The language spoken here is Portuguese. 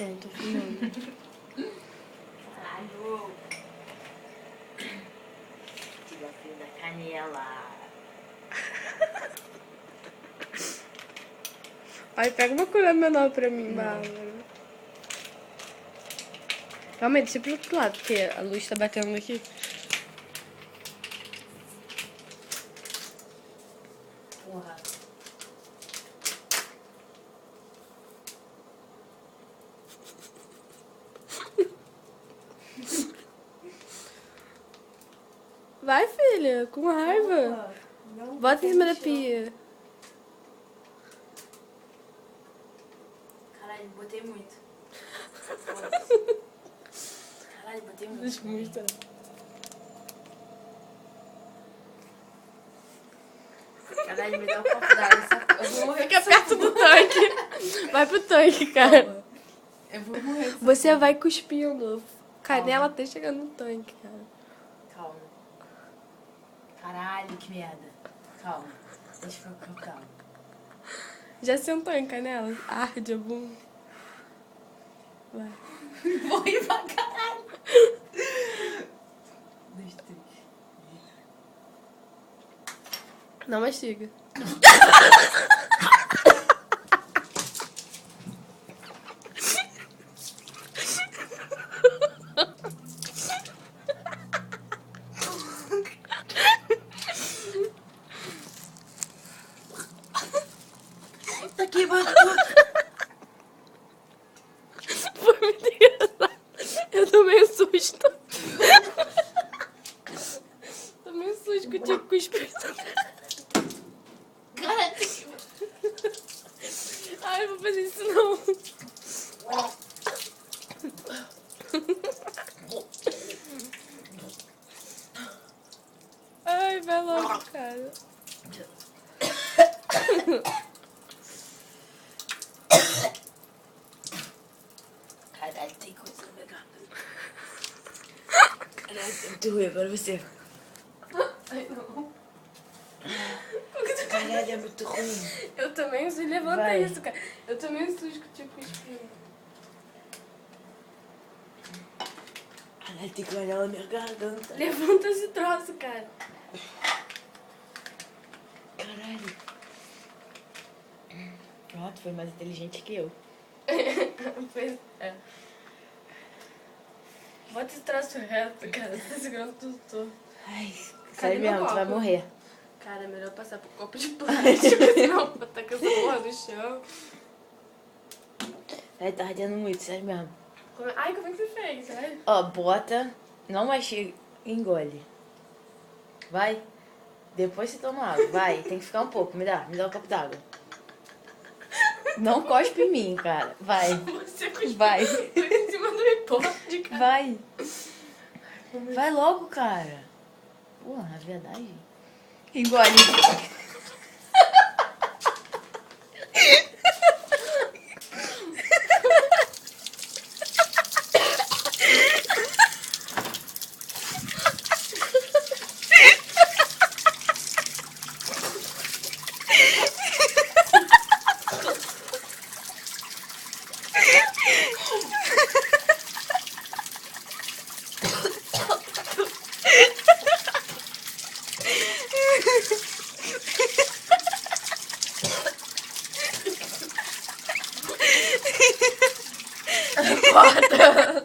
Pronto, tô filmando. Caralho! Desafio da canela. Ai, pega uma colher menor pra mim, Bárbara. Calma aí, deixa eu ir pro outro lado, porque a luz tá batendo aqui. Porra. Vai, filha, com raiva. Opa, não Bota em cima da tem pia. Caralho, botei muito. Caralho, botei muito. Deixa eu mostrar. Caralho, me dá um copo d'água. Eu vou morrer. Fica perto do tanque. Vai pro tanque, cara. Eu vou morrer. Você vai cuspindo. Canela até chegando no tanque, cara. Calma. Caralho, que merda. Calma. Deixa eu ficar calma. Já sentou em canela? Arde a bunda. Vai. Vou ir pra caralho. 2, 3. Não mastiga. Tá aqui, mano. Foi muito engraçado. Eu tomei um susto. Tomei um susto que eu tinha que cuspir. Caralho. Ai, eu vou fazer isso não. Ai, vai logo, cara. Caralho, tem coisa na minha garganta. Caralho, é muito ruim, agora você. Ai, não. Caralho, é muito ruim. Eu tomei um susto. Levanta Vai. isso, cara. Eu tomei um susto que eu tinha que cuspir. Caralho, tem que olhar na minha garganta. Levanta esse troço, cara. Caralho. Ó, tu foi mais inteligente que eu. Pois é. Bota esse troço reto, cara. Você tá segurando tudo todo. Ai, Cadê sério meu mesmo, tu vai copo? morrer. Cara, é melhor passar pro copo de plástico, senão botar com essa porra no chão. Ai, tá ardendo muito, sério mesmo. Ai, como é que você fez? Vai. Ó, bota, não mastiga, engole. Vai. Depois você toma água. Vai, tem que ficar um pouco. Me dá um copo d'água. Não cospe em mim, cara. Vai. Você cuspiu Vai. tudo em cima do hipótese, cara. Vai. Vai logo, cara. Porra, na verdade. Engole. Corta.